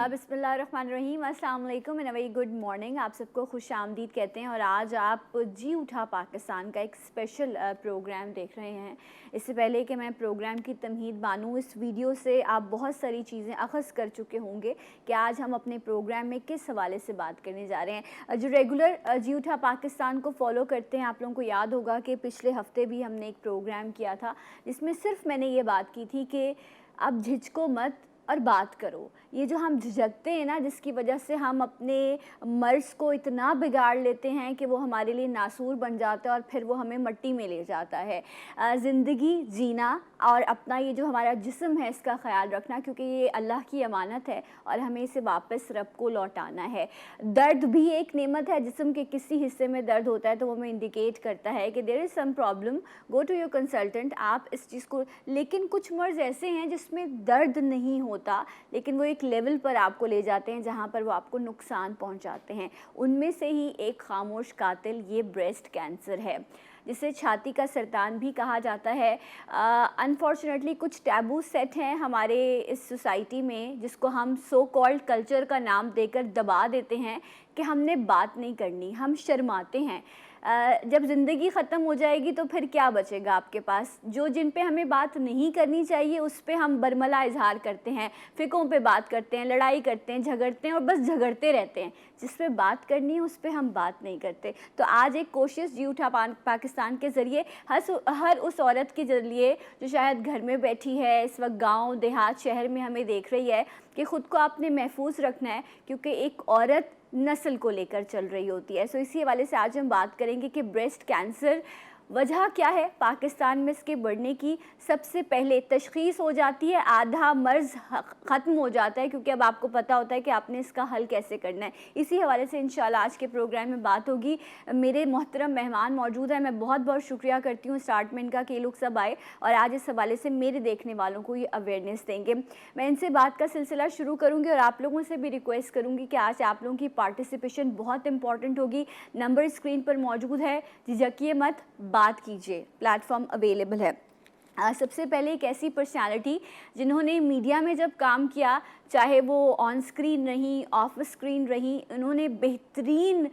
बिस्मिल्लाहिर्रहमानिर्रहीम, अस्सलाम वालेकुम and a very good morning. आप सबको खुश आमदीद कहते हैं और आज आप जी उठा पाकिस्तान का एक स्पेशल प्रोग्राम देख रहे हैं। इससे पहले कि मैं प्रोग्राम की तमहीद बानूँ, इस वीडियो से आप बहुत सारी चीज़ें अख़ज़ कर चुके होंगे कि आज हम अपने प्रोग्राम में किस हवाले से बात करने जा रहे हैं। जो रेगुलर जी उठा पाकिस्तान को फॉलो करते हैं, आप लोगों को याद होगा कि पिछले हफ्ते भी हमने एक प्रोग्राम किया था जिसमें सिर्फ मैंने ये बात की थी कि अब झिझको मत और बात करो। ये जो हम झिझकते हैं ना, जिसकी वजह से हम अपने मर्ज़ को इतना बिगाड़ लेते हैं कि वो हमारे लिए नासूर बन जाता है और फिर वो हमें मट्टी में ले जाता है। ज़िंदगी जीना और अपना ये जो हमारा जिस्म है इसका ख़याल रखना, क्योंकि ये अल्लाह की अमानत है और हमें इसे वापस रब को लौटाना है। दर्द भी एक नेमत है। जिस्म के किसी हिस्से में दर्द होता है तो वो हमें इंडिकेट करता है कि there is some problem, go to your consultant. आप इस चीज़ को, लेकिन कुछ मर्ज़ ऐसे हैं जिसमें दर्द नहीं होता लेकिन वो एक लेवल पर आपको ले जाते हैं जहाँ पर वो आपको नुकसान पहुँचाते हैं। उनमें से ही एक खामोश कातिल ये ब्रेस्ट कैंसर है, जिसे छाती का सरतान भी कहा जाता है। अनफॉर्चुनेटली कुछ टैबू सेट हैं हमारे इस सोसाइटी में जिसको हम सो कॉल्ड कल्चर का नाम देकर दबा देते हैं कि हमने बात नहीं करनी, हम शर्माते हैं। जब ज़िंदगी ख़त्म हो जाएगी तो फिर क्या बचेगा आपके पास? जिन पे हमें बात नहीं करनी चाहिए उस पे हम बरमला इजहार करते हैं, फ़िक़ों पे बात करते हैं, लड़ाई करते हैं, झगड़ते हैं और बस झगड़ते रहते हैं। जिस पे बात करनी है उस पे हम बात नहीं करते। तो आज एक कोशिश जी उठा पाकिस्तान के ज़रिए हर उस औरत के ज़रिए जो शायद घर में बैठी है, इस वक्त गाँव देहात शहर में हमें देख रही है, कि ख़ुद को आपने महफूज रखना है, क्योंकि एक औरत नस्ल को लेकर चल रही होती है। सो इसी हवाले से आज हम बात करेंगे कि ब्रेस्ट कैंसर वजह क्या है पाकिस्तान में इसके बढ़ने की। सबसे पहले तशख़ीस हो जाती है, आधा मर्ज़ ख़त्म हो जाता है, क्योंकि अब आपको पता होता है कि आपने इसका हल कैसे करना है। इसी हवाले से इंशाल्लाह आज के प्रोग्राम में बात होगी। मेरे मोहतरम मेहमान मौजूद हैं, मैं बहुत बहुत शुक्रिया करती हूँ स्टार्ट में इनका कि ये लोग सब आए और आज इस हवाले से मेरे देखने वालों को ये अवेयरनेस देंगे। मैं इनसे बात का सिलसिला शुरू करूँगी और आप लोगों से भी रिक्वेस्ट करूँगी कि आज आप लोगों की पार्टिसिपेशन बहुत इंपॉर्टेंट होगी। नंबर स्क्रीन पर मौजूद है, झिझकिए मत, बात कीजिए, प्लेटफॉर्म अवेलेबल है। सबसे पहले एक ऐसी पर्सनालिटी जिन्होंने मीडिया में जब काम किया, चाहे वो ऑन स्क्रीन रही, ऑफ स्क्रीन रही, उन्होंने बेहतरीन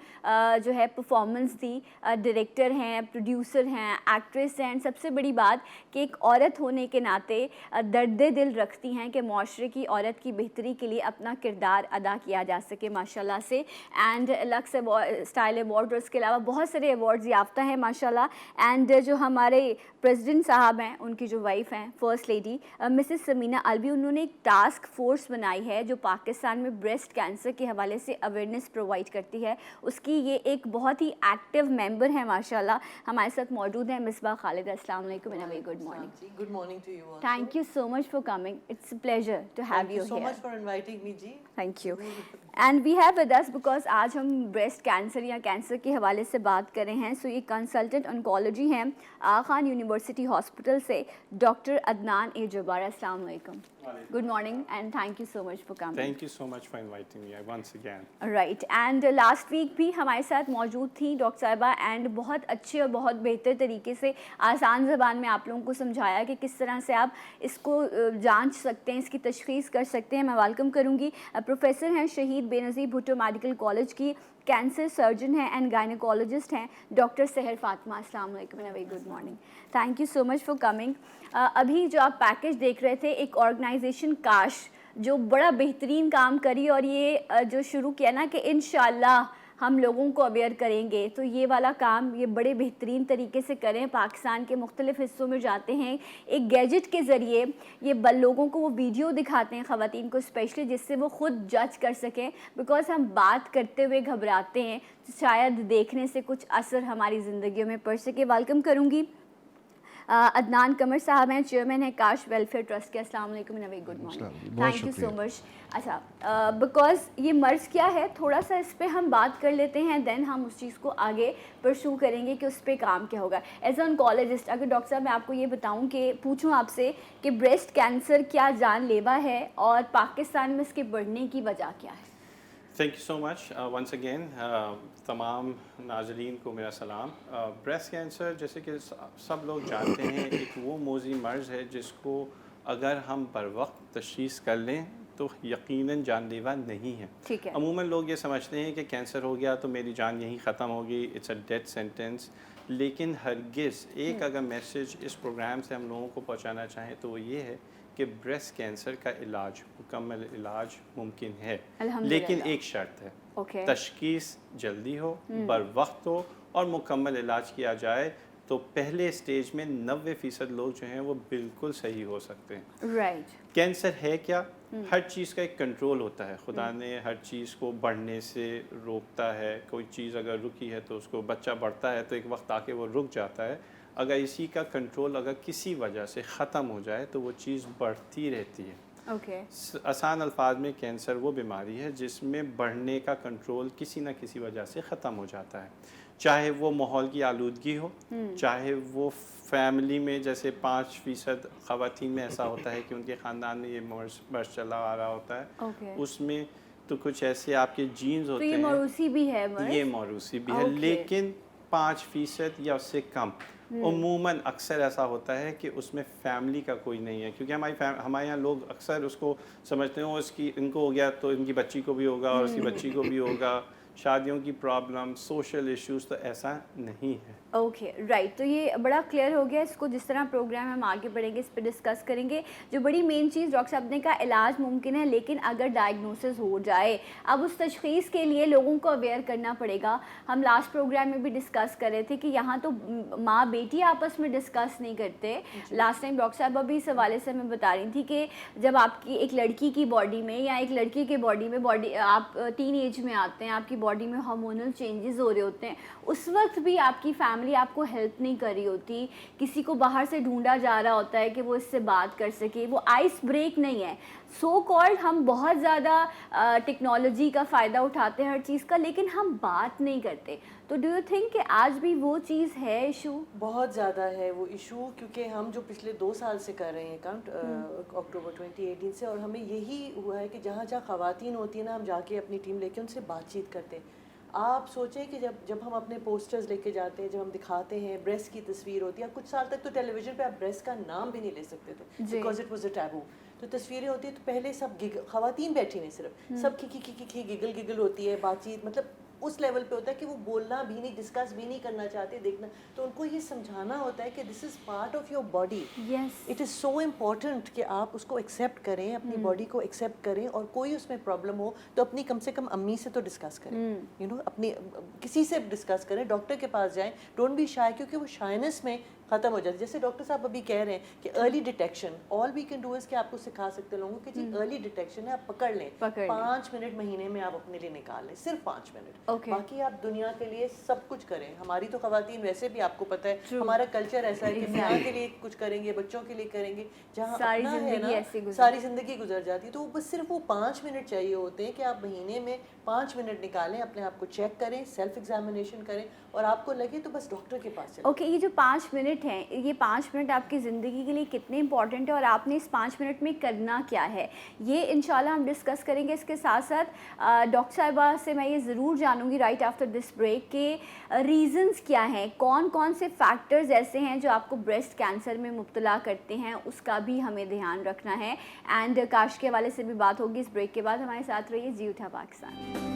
जो है परफॉर्मेंस दी। डायरेक्टर हैं, प्रोड्यूसर हैं, एक्ट्रेस हैं। सबसे बड़ी बात कि एक औरत होने के नाते दर्द दिल रखती हैं कि माशरे की औरत की बेहतरी के लिए अपना किरदार अदा किया जा सके माशाल्लाह से। एंड लक्स स्टाइल अवार्ड और इसके अलावा बहुत सारे अवार्ड्स याफ्ता हैं माशाल्लाह। एंड जो हमारे प्रेसिडेंट साहब हैं, उनकी जो वाइफ हैं first lady Mrs Samina Alvi, उन्होंने एक टास्क फोर्स बनाई है जो पाकिस्तान में ब्रेस्ट कैंसर के हवाले से अवेयरनेस प्रोवाइड करती है। उसकी ये एक बहुत ही एक्टिव मेंबर है माशाल्लाह। हमारे साथ मौजूद हैं मिसबा खालिद। अस्सलाम वालेकुम and very good morning. Good morning to you. Thank you so much for coming, it's a pleasure to have you so here. Much for inviting me जी। Thank you. And we have with us because आज हम breast cancer या cancer के हवाले से बात कर रहे हैं। सो ये कंसल्टेंट ऑन्कोलॉजी हैं आगा खान यूनिवर्सिटी हॉस्पिटल से, डॉक्टर अदनान ए जब्बार। अस्सलाम वालेकुम, good morning and thank you so much for coming. Thank you so much for inviting me once again. Right. And last week भी हमारे साथ मौजूद थी डॉक्टर साहिबा, एंड बहुत अच्छे और बहुत बेहतर तरीके से आसान ज़बान में आप लोगों को समझाया कि किस तरह से आप इसको जांच सकते हैं, इसकी तशख़ीस कर सकते हैं। मैं वेलकम करूंगी प्रोफेसर हैं शहीद बेनज़ीर भुट्टो मेडिकल कॉलेज की, कैंसर सर्जन हैं एंड गायनेकोलॉजिस्ट हैं डॉक्टर सहर फातिमा। अस्सलाम वालेकुम and very good morning. Thank you so much for coming. अभी जो आप पैकेज देख रहे थे, एक ऑर्गेनाइजेशन काश जो बड़ा बेहतरीन काम करी और ये जो शुरू किया ना कि इंशाल्लाह हम लोगों को अवेयर करेंगे, तो ये वाला काम ये बड़े बेहतरीन तरीके से करें। पाकिस्तान के मुख्तलिफ़ हिस्सों में जाते हैं, एक गैजेट के ज़रिए ये लोगों को वो वीडियो दिखाते हैं, ख़वातीन को स्पेशली, जिससे वो ख़ुद जज कर सकें। बिकॉज़ हम बात करते हुए घबराते हैं, तो शायद देखने से कुछ असर हमारी ज़िंदगियों में पड़ सके। वेलकम करूँगी अदनान कमर साहब हैं, चेयरमैन है काश वेलफेयर ट्रस्ट के। अस्सलाम वालेकुम and very good morning. Thank you so much. अच्छा, बिकॉज़ ये मर्ज़ क्या है थोड़ा सा इस पर हम बात कर लेते हैं, देन हम उस चीज़ को आगे परसू करेंगे कि उस पर काम क्या होगा। एज ऑन्कोलॉजिस्ट अगर डॉक्टर साहब मैं आपको ये बताऊँ कि पूछूँ आपसे कि ब्रेस्ट कैंसर क्या जानलेवा है और पाकिस्तान में इसके बढ़ने की वजह क्या है? Thank you so much once again. तमाम नाजरीन को मेरा सलाम। ब्रेस्ट कैंसर जैसे कि सब लोग जानते हैं एक वो मोज़ी मर्ज़ है जिसको अगर हम बर वक्त तशख़ीस कर लें تو یقیناً جان لیوا نہیں ہے. ٹھیک ہے. عموماً لوگ یہ سمجھتے ہیں کہ کینسر ہو گیا تو میری جان یہیں ختم ہوگی, اٹس اے ڈیتھ سینٹینس. لیکن ہرگز ایک اگر میسیج اس پروگرام سے ہم لوگوں کو پہنچانا چاہیں تو وہ یہ ہے کہ بریسٹ کینسر کا علاج, مکمل علاج ممکن ہے, لیکن ایک شرط ہے, تشخیص جلدی ہو, بر وقت ہو اور مکمل علاج کیا جائے تو پہلے سٹیج میں 90% لوگ جو ہیں وہ بالکل صحیح ہو سکتے ہیں. رائٹ. کینسر ہے کیا؟ ہر چیز کا ایک کنٹرول ہوتا ہے. خدا نے ہر چیز کو بڑھنے سے روکتا ہے. کوئی چیز اگر رکی ہے تو اس کو, بچہ بڑھتا ہے تو ایک وقت آ کے وہ رک جاتا ہے. اگر اسی کا کنٹرول اگر کسی وجہ سے ختم ہو جائے تو وہ چیز بڑھتی رہتی ہے. آسان الفاظ میں کینسر وہ بیماری ہے جس میں بڑھنے کا کنٹرول کسی نہ کسی وجہ سے ختم ہو جاتا ہے, چاہے وہ ماحول کی آلودگی ہو, چاہے وہ فیملی میں جیسے 5% خواتین میں ایسا ہوتا ہے کہ ان کے خاندان میں یہ مرض چلا آ رہا ہوتا ہے, اس میں تو کچھ ایسے آپ کے جینز ہوتے ہیں, یہ موروثی بھی ہے, لیکن 5% یا اس سے کم عموماً اکثر ایسا ہوتا ہے کہ اس میں فیملی کا کوئی نہیں ہے. کیونکہ ہمارے یہاں لوگ اکثر اس کو سمجھتے ہیں اس کی, ان کو ہو گیا تو ان کی بچی کو بھی ہوگا اور اس کی بچی کو بھی ہوگا, شادیوں کی پرابلم, سوشل ایشوز, تو ایسا نہیں ہے. Okay right. تو یہ بڑا کلیئر ہو گیا. اس کو جس طرح پروگرام ہم آگے بڑھیں گے اس پہ ڈسکس کریں گے. جو بڑی مین چیز ڈاکٹر صاحب نے کہا, علاج ممکن ہے لیکن اگر ڈائگنوسس ہو جائے, اب اس تشخیص کے لیے لوگوں کو اویئر کرنا پڑے گا. ہم لاسٹ پروگرام میں بھی ڈسکس کر رہے تھے کہ یہاں تو ماں بیٹی آپس میں ڈسکس نہیں کرتے. لاسٹ ٹائم ڈاکٹر صاحبہ بھی اس حوالے سے میں بتا رہی تھی کہ جب آپ کی ایک لڑکی کی باڈی میں یا ایک لڑکی کے باڈی میں آپ ٹین ایج میں آتے ہیں, آپ کی باڈی میں ہارمونل چینجز ہو رہے ہوتے ہیں, اس وقت بھی آپ کی فیملی آپ کو ہیلپ نہیں کر رہی ہوتی. کسی کو باہر سے ڈھونڈا جا رہا ہوتا ہے کہ وہ اس سے بات کر سکے. وہ آئس بریک نہیں ہے. سو کالڈ ہم بہت زیادہ ٹیکنالوجی کا فائدہ اٹھاتے ہیں ہر چیز کا, لیکن ہم بات نہیں کرتے. تو ڈو یو تھنک کہ آج بھی وہ چیز ہے ایشو؟ بہت زیادہ ہے وہ ایشو, کیونکہ ہم جو پچھلے 2 سال سے کر رہے ہیں کاؤنٹ, اکتوبر 2018 سے, اور ہمیں یہی ہوا ہے کہ جہاں جہاں خواتین ہوتی ہیں نا, ہم جا کے اپنی ٹیم لے کے ان سے بات چیت کرتے ہیں. آپ سوچیں کہ جب ہم اپنے پوسٹرز لے کے جاتے ہیں, جب ہم دکھاتے ہیں, بریسٹ کی تصویر ہوتی ہے. کچھ سال تک تو ٹیلی ویژن پہ آپ بریسٹ کا نام بھی نہیں لے سکتے تھے because it was a taboo. تو تصویریں ہوتی ہیں تو پہلے سب خواتین بیٹھی ہیں, صرف سب کھی گگل ہوتی ہے, بات چیت مطلب اس لیول پہ ہوتا ہے کہ وہ بولنا بھی نہیں, ڈسکس بھی نہیں کرنا چاہتے, دیکھنا. تو ان کو یہ سمجھانا ہوتا ہے کہ this is part of your body. It is so important کہ آپ اس کو ایکسیپٹ کریں, اپنی باڈی کو ایکسیپٹ کریں, اور کوئی اس میں پرابلم ہو تو اپنی کم سے کم امی سے تو ڈسکس کریں, یو نو, اپنی کسی سے ڈسکس کریں, ڈاکٹر کے پاس جائیں. ڈونٹ بی شائے, کیونکہ وہ شائنس میں ختم ہو جاتی ہے. جیسے ڈاکٹر صاحب ابھی کہہ رہے ہیں کہ early detection, all we can do is کہ آپ کو سکھا سکتے لوگوں کہ جی ارلی ڈیٹیکشن ہے, آپ پکڑ لیں, 5 منٹ مہینے میں آپ اپنے لیے نکال لیں, صرف 5 منٹ. باقی آپ دنیا کے لیے سب کچھ کریں. ہماری تو خواتین ویسے بھی آپ کو پتہ ہے, ہمارا کلچر ایسا ہے کہ دنیا کے لیے کچھ کریں گے, بچوں کے لیے کریں گے, جہاں اپنا ہے نا ساری زندگی گزر جاتی ہے. تو بس صرف وہ 5 منٹ چاہیے ہوتے ہیں کہ آپ مہینے میں 5 منٹ نکالیں, اپنے آپ کو چیک کریں, سیلف ایگزامینیشن کریں, اور آپ کو لگے تو بس ڈاکٹر کے پاس چلیں. اوکے, یہ جو 5 منٹ ہیں, یہ 5 منٹ آپ کی زندگی کے لیے کتنے امپورٹنٹ ہے, اور آپ نے اس 5 منٹ میں کرنا کیا ہے, یہ انشاءاللہ ہم ڈسکس کریں گے. اس کے ساتھ ساتھ ڈاکٹر صاحبہ سے میں یہ ضرور جانوں گی رائٹ آفٹر دس بریک کہ ریزنز کیا ہیں, کون کون سے فیکٹرز ایسے ہیں جو آپ کو بریسٹ کینسر میں مبتلا کرتے ہیں, اس کا بھی ہمیں دھیان رکھنا ہے. اینڈ کاش کے حوالے سے بھی بات ہوگی اس بریک کے بعد. ہمارے ساتھ رہیے, جی اٹھا Pakistan.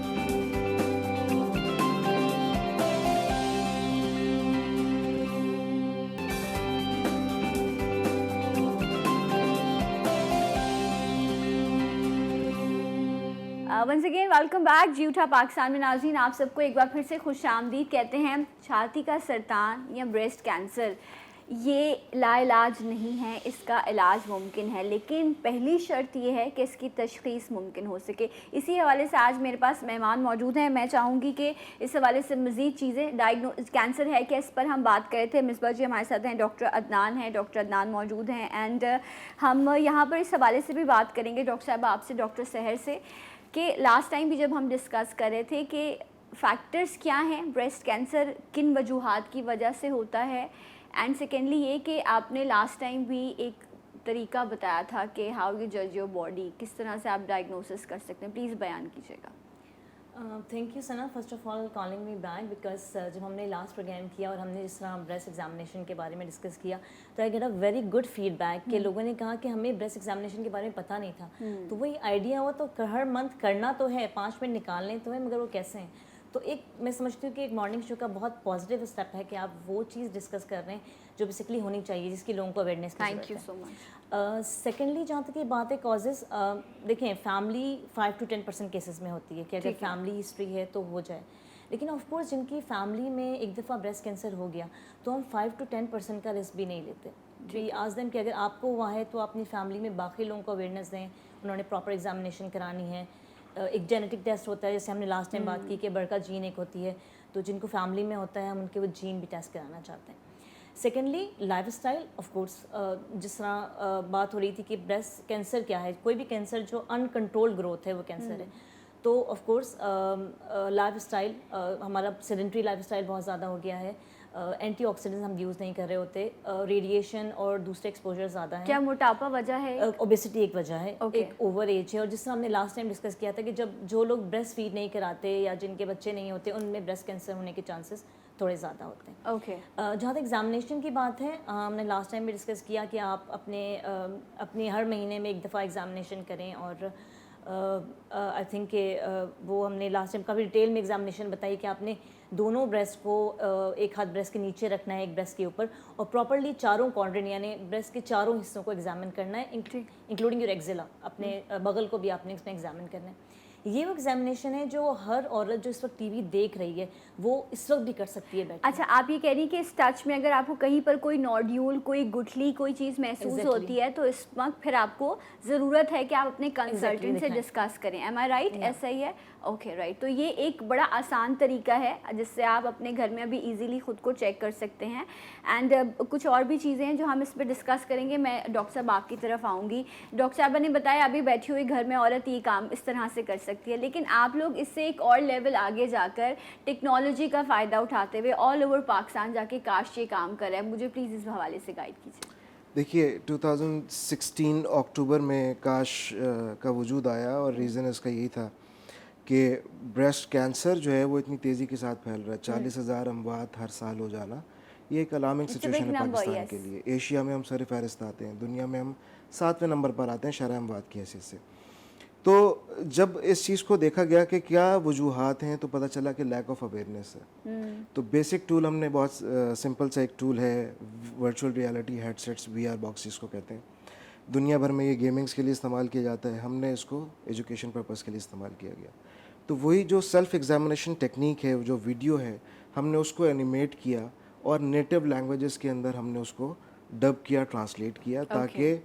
Once again welcome back, جی اٹھا پاکستان میں. ناظرین, آپ سب کو ایک بار پھر سے خوش آمدید کہتے ہیں. چھاتی کا سرطان یا بریسٹ کینسر یہ لا علاج نہیں ہے, اس کا علاج ممکن ہے, لیکن پہلی شرط یہ ہے کہ اس کی تشخیص ممکن ہو سکے. اسی حوالے سے آج میرے پاس مہمان موجود ہیں. میں چاہوں گی کہ اس حوالے سے مزید چیزیں, کینسر ہے کہ اس پر ہم بات کرے تھے. مصباح جی ہمارے ساتھ ہیں, ڈاکٹر عدنان ہیں, ڈاکٹر عدنان موجود ہیں, اینڈ ہم یہاں پر اس حوالے سے بھی بات کریں گے ڈاکٹر صاحب آپ سے, ڈاکٹر سحر سے, کہ لاسٹ ٹائم بھی جب ہم ڈسکس کر رہے تھے کہ فیکٹرز کیا ہیں, بریسٹ کینسر کن وجوہات کی وجہ سے ہوتا ہے, اینڈ سیکنڈلی یہ کہ آپ نے لاسٹ ٹائم بھی ایک طریقہ بتایا تھا کہ ہاؤ یو جج یور باڈی, کس طرح سے آپ ڈائگنوسس کر سکتے ہیں. پلیز بیان کیجیے گا. تھینک یو سنا first of all calling me back because جب ہم نے لاسٹ پروگرام کیا اور ہم نے جس طرح بریسٹ ایگزامینیشن کے بارے میں ڈسکس کیا تو I get a very good feedback کہ لوگوں نے کہا کہ ہمیں بریسٹ ایگزامینیشن کے بارے میں پتہ نہیں تھا. تو وہی آئیڈیا ہوا تو ہر منتھ کرنا تو ہے, 5 منٹ نکالنے تو ہے, مگر وہ کیسے ہیں. تو ایک میں سمجھتی ہوں کہ ایک مارننگ شو کا بہت پازیٹیو اسٹیپ ہے کہ آپ وہ چیز ڈسکس کر رہے ہیں جو بیسکلی ہونی چاہیے, جس کی لوگوں کو اویئرنیس کی ضرورت ہے. Thank you so much. Secondly جہاں تک یہ بات ہے کازز, دیکھیں فیملی 5 to 10% کیسز میں ہوتی ہے کہ اگر فیملی ہسٹری ہے تو ہو جائے, لیکن آف کورس جن کی فیملی میں ایک دفعہ بریسٹ کینسر ہو گیا تو ہم 5 to 10% کا رسک بھی نہیں لیتے. وی آسک دیم کہ اگر آپ کو ہوا ہے تو اپنی فیملی میں باقی لوگوں کو اویئرنیس دیں, انہوں نے پراپر ایگزامینیشن کرانی ہے. ایک جینیٹک ٹیسٹ ہوتا ہے, جیسے ہم نے لاسٹ ٹائم بات کی کہ برقع جین ایک ہوتی ہے, تو جن کو فیملی میں ہوتا ہے ہم ان کے وہ جین بھی ٹیسٹ کرانا چاہتے ہیں. Secondly life style, of course جس طرح بات ہو رہی تھی کہ بریسٹ کینسر کیا ہے, کوئی بھی کینسر جو ان کنٹرول گروتھ ہے وہ کینسر ہے. تو آف کورس لائف اسٹائل, ہمارا سیڈنٹری لائف اسٹائل بہت زیادہ ہو گیا ہے, اینٹی آکسیڈنٹس ہم یوز نہیں کر رہے ہوتے, ریڈیشن اور دوسرے ایکسپوجر زیادہ ہیں. کیا موٹاپا وجہ ہے؟ اوبیسٹی ایک وجہ ہے, ایک اوور ایج ہے, اور جس طرح ہم نے لاسٹ ٹائم ڈسکس کیا تھا کہ جب جو لوگ بریسٹ فیڈ نہیں کراتے یا جن کے بچے نہیں ہوتے ان میں بریسٹ کینسر ہونے کے چانسز تھوڑے زیادہ ہوتے ہیں. اوکے. جہاں تک ایگزامینیشن کی بات ہے, ہم نے لاسٹ ٹائم بھی ڈسکس کیا کہ آپ اپنے ہر مہینے میں ایک دفعہ ایگزامینیشن کریں, اور آئی تھنک کہ وہ ہم نے لاسٹ ٹائم کافی ڈیٹیل میں ایگزامینیشن بتائی کہ آپ نے دونوں بریسٹ کو ایک ہاتھ بریسٹ کے نیچے رکھنا ہے, ایک بریسٹ کے اوپر, اور پراپرلی چاروں کوڈرنٹ یعنی بریسٹ کے چاروں حصوں کو ایگزامن کرنا ہے, انکلوڈنگ یور ایکزیلا, اپنے بغل کو بھی آپ نے اس میں ایگزامن کرنا ہے. یہ وہ ایگزامینیشن ہے جو ہر عورت جو اس وقت ٹی وی دیکھ رہی ہے وہ اس وقت بھی کر سکتی ہے. اچھا, آپ یہ کہہ رہی ہیں کہ اس ٹچ میں اگر آپ کو کہیں پر کوئی نوڈیول, کوئی گٹھلی, کوئی چیز محسوس ہوتی ہے تو اس وقت پھر آپ کو ضرورت ہے کہ آپ اپنے کنسلٹنٹ سے ڈسکس کریں. ایم آئی رائٹ؟ ایسا ہی ہے. Okay right. تو یہ ایک بڑا آسان طریقہ ہے جس سے آپ اپنے گھر میں ابھی ایزیلی خود کو چیک کر سکتے ہیں. اینڈ کچھ اور بھی چیزیں ہیں جو ہم اس پہ ڈسکس کریں گے. میں ڈاکٹر صاحب آپ کی طرف آؤں گی. ڈاکٹر صاحبہ نے بتایا ابھی بیٹھی ہوئی گھر میں عورت یہ کام اس طرح سے کر سکتی ہے, لیکن آپ لوگ اس سے ایک اور لیول آگے جا کر ٹیکنالوجی کا فائدہ اٹھاتے ہوئے آل اوور پاکستان جا کے کاش یہ کام کر رہا ہے. مجھے پلیز اس حوالے سے گائیڈ کیجیے. دیکھیے 2016 اکتوبر میں کاش کا وجود آیا, اور ریزن اس کا یہی تھا کہ بریسٹ کینسر جو ہے وہ اتنی تیزی کے ساتھ پھیل رہا ہے. 40,000 اموات ہر سال ہو جانا, یہ ایک الارمنگ سچویشن ہے پاکستان کے لیے. ایشیا میں ہم سر فہرست آتے ہیں, دنیا میں ہم 7ویں نمبر پر آتے ہیں شرح اموات کی حیثیت سے. تو جب اس چیز کو دیکھا گیا کہ کیا وجوہات ہیں تو پتہ چلا کہ لیک آف اویئرنیس ہے. تو بیسک ٹول ہم نے بہت سمپل سا ایک ٹول ہے, virtual reality headsets, V R box جس کو کہتے ہیں. دنیا بھر میں یہ گیمنگس کے لیے استعمال کیا جاتا ہے, ہم نے اس کو ایجوکیشن پرپز کے لیے استعمال کیا گیا. تو وہی جو سیلف ایگزامینیشن ٹیکنیک ہے, جو ویڈیو ہے, ہم نے اس کو اینیمیٹ کیا اور نیٹو لینگویجز کے اندر ہم نے اس کو ڈب کیا, ٹرانسلیٹ کیا, تاکہ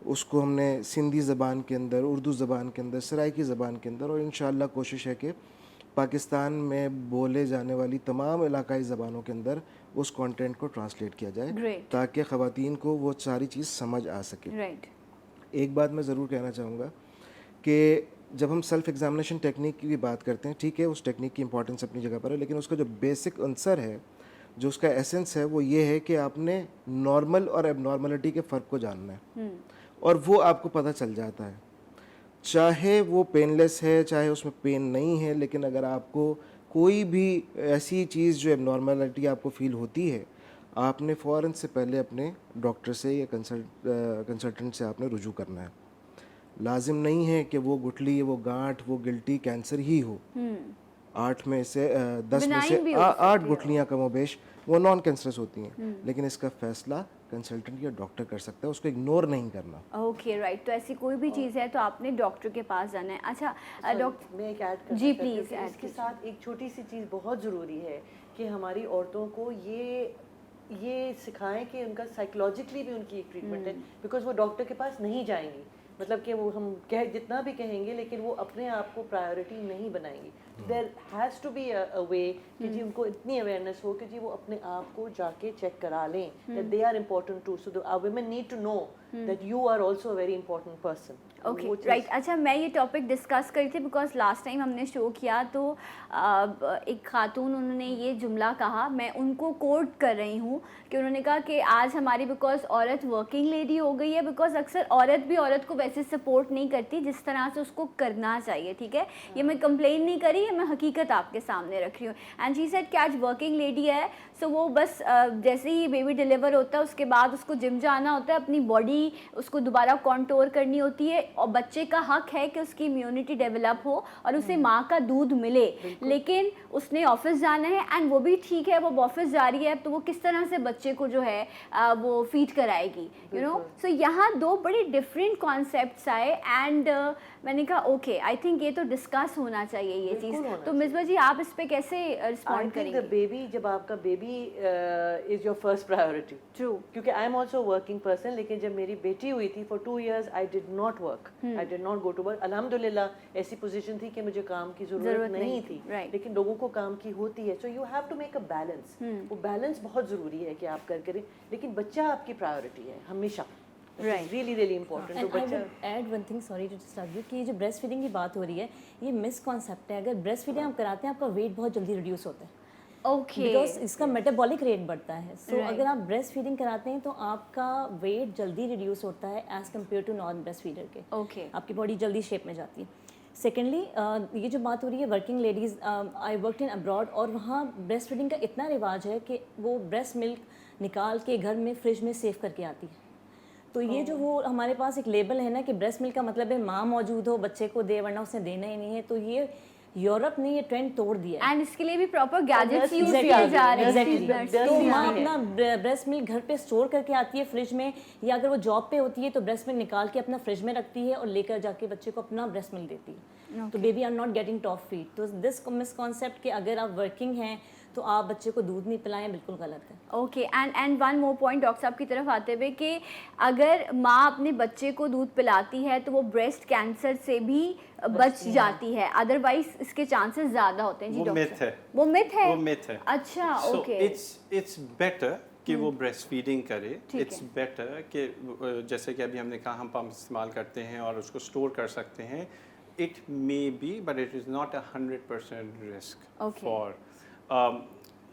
اس کو ہم نے سندھی زبان کے اندر, اردو زبان کے اندر, سرائکی زبان کے اندر, اور انشاءاللہ کوشش ہے کہ پاکستان میں بولے جانے والی تمام علاقائی زبانوں کے اندر اس کانٹینٹ کو ٹرانسلیٹ کیا جائے تاکہ خواتین کو وہ ساری چیز سمجھ آ سکے. ایک بات میں ضرور کہنا چاہوں گا کہ جب ہم سیلف ایگزامینیشن ٹیکنیک کی بھی بات کرتے ہیں, ٹھیک ہے اس ٹیکنیک کی امپورٹنس اپنی جگہ پر ہے, لیکن اس کا جو بیسک عنصر ہے, جو اس کا ایسنس ہے, وہ یہ ہے کہ آپ نے نارمل اور ایب نارملٹی کے فرق کو جاننا ہے, اور وہ آپ کو پتہ چل جاتا ہے. چاہے وہ پین لیس ہے, چاہے اس میں پین نہیں ہے, لیکن اگر آپ کو کوئی بھی ایسی چیز جو ایب نارملٹی آپ کو فیل ہوتی ہے, آپ نے فوراً سے پہلے اپنے ڈاکٹر سے یا کنسلٹنٹ سے آپ نے رجوع کرنا ہے. لازم نہیں ہے کہ وہ گٹھلی, وہ گانٹھ, وہ گلٹی کینسر ہی ہو. 8 میں سے 10 میں سے 8 گٹھلیاں کم و بیش وہ نان کینسرس ہوتی ہیں, لیکن اس کا فیصلہ کنسلٹنٹ یا ڈاکٹر کر سکتا ہے, اس کو اگنور نہیں کرنا. Okay right. تو ایسی کوئی بھی چیز ہے تو آپ نے ڈاکٹر کے پاس جانا ہے. اچھا ڈاکٹر, میں ایک ایڈ جی پلیز. اس کے ساتھ ایک چھوٹی سی چیز بہت ضروری ہے کہ ہماری عورتوں کو یہ سکھائیں کہ ان کا سائیکولوجیکلی بھی ان کی ایک ٹریٹمنٹ ہے, بیکاز وہ ڈاکٹر کے پاس نہیں جائیں گی. مطلب کہ وہ ہم جتنا بھی کہیں گے لیکن وہ اپنے آپ کو پرائیورٹی نہیں بنائیں گی. دیر ہیز ٹو بی اے وے کہ جی ان کو اتنی اویئرنیس ہو کہ جی وہ اپنے آپ کو جا کے چیک کرا لیں, that they are important to, so women need to know that you are also a very important person. Okay right. اچھا میں یہ ٹاپک ڈسکس کری تھی بیکاز لاسٹ ٹائم ہم نے شو کیا تو ایک خاتون انہوں نے یہ جملہ کہا, میں ان کو کوٹ کر رہی ہوں, کہ انہوں نے کہا کہ آج ہماری بیکاز عورت ورکنگ لیڈی ہو گئی ہے, بیکاز اکثر عورت بھی عورت کو ویسے سپورٹ نہیں کرتی جس طرح سے اس کو کرنا چاہیے. ٹھیک ہے, یہ میں کمپلین نہیں کری, है, मैं हकीकत आपके सामने रख रही हूँ. एंड शी सेड कि आज वर्किंग लेडी है, सो वो बस जैसे ही बेबी डिलीवर होता है उसके बाद उसको जिम जाना होता है, अपनी बॉडी उसको दोबारा कॉन्टोर करनी होती है, और बच्चे का हक है कि उसकी इम्यूनिटी डेवलप हो और उसे माँ का दूध मिले. लेकिन उसने ऑफिस जाना है, एंड वो भी ठीक है, वो ऑफिस जा रही है, तो वो किस तरह से बच्चे को जो है वो फीड कराएगी, यू नो. सो यहाँ दो बड़े डिफरेंट कॉन्सेप्ट्स आए, एंड मैंने कहा ओके, आई थिंक ये तो डिस्कस होना चाहिए ये चीज़. तो मिसबा जी आप इस पे कैसे रिस्पॉन्ड करेंगे? बेबी, जब आपका baby is your first priority. True. क्योंकि I am also working person, लेकिन जब मेरी बेटी हुई थी for 2 years I did not work, I did not go to work. अल्हम्दुलिल्लाह ऐसी पोजीशन थी कि मुझे काम की जरूरत नहीं थी, लेकिन लोगों को काम की होती है. So you have to make a balance. वो बैलेंस बहुत ज़रूरी है कि आप करें, लेकिन बच्चा आपकी प्रायोरिटी है हमेशा. Right. Really, really important. And तो I बच्चा would add one thing, sorry to disturb you, कि ये जो ब्रेस्ट फीडिंग की बात हो रही है, ये मिस कॉन्सेप्ट है. अगर ब्रेस्ट फीडिंग आप कराते हैं, आपका वेट बहुत जल्दी रिड्यूस होता है. ओके. बिकॉज इसका मेटाबॉलिक रेट बढ़ता है. सो अगर आप ब्रेस्ट फीडिंग कराते हैं तो आपका वेट जल्दी रिड्यूस होता है as compare to non breast feeder के. ओके. आपकी बॉडी जल्दी शेप में जाती है. सेकेंडली ये जो बात हो रही है working ladies, I worked in abroad, और वहाँ ब्रेस्ट फीडिंग का इतना रिवाज है कि वो ब्रेस्ट मिल्क निकाल के घर में फ्रिज में सेव करके आती है. तो ये जो वो हमारे पास एक लेबल है ना कि ब्रेस्ट मिल्क का मतलब है माँ मौजूद हो बच्चे को दे, वरना उसने देना ही नहीं है. तो ये यूरोप ने ये ट्रेंड तोड़ दिया है. एंड इसके लिए भी प्रॉपर गैजेट्स यूज Exactly. किए जा रहे हैं. Exactly. तो माँ अपना ब्रेस्ट मिल्क घर पे स्टोर करके आती है फ्रिज में, या अगर वो जॉब पे होती है तो ब्रेस्ट मिल्क निकाल के अपना फ्रिज में रखती है और लेकर जाके बच्चे को अपना ब्रेस्ट मिल्क देती है. तो baby are not getting top feed. तो दिस मिसकॉन्सेप्ट कि अगर आप वर्किंग हैं तो आप बच्चे को दूध नहीं पिलाएं, बिल्कुल गलत है. Okay. And one more point doctor साहब की तरफ आते हुए कि अगर माँ अपने बच्चे को दूध पिलाती है तो वो ब्रेस्ट कैंसर से भी बच जाती है, अदरवाइज इसके चांसेस ज़्यादा होते हैं. जी वो डॉक्टर मिथ है. वो मिथ है. वो मिथ है. अच्छा. So okay. it's better कि वो ब्रेस्ट फीडिंग करे. इट्स बेटर कि जैसे कि अभी हमने कहा हम पंप इस्तेमाल करते हैं और उसको स्टोर कर सकते हैं. It may be but it is not 100% risk for.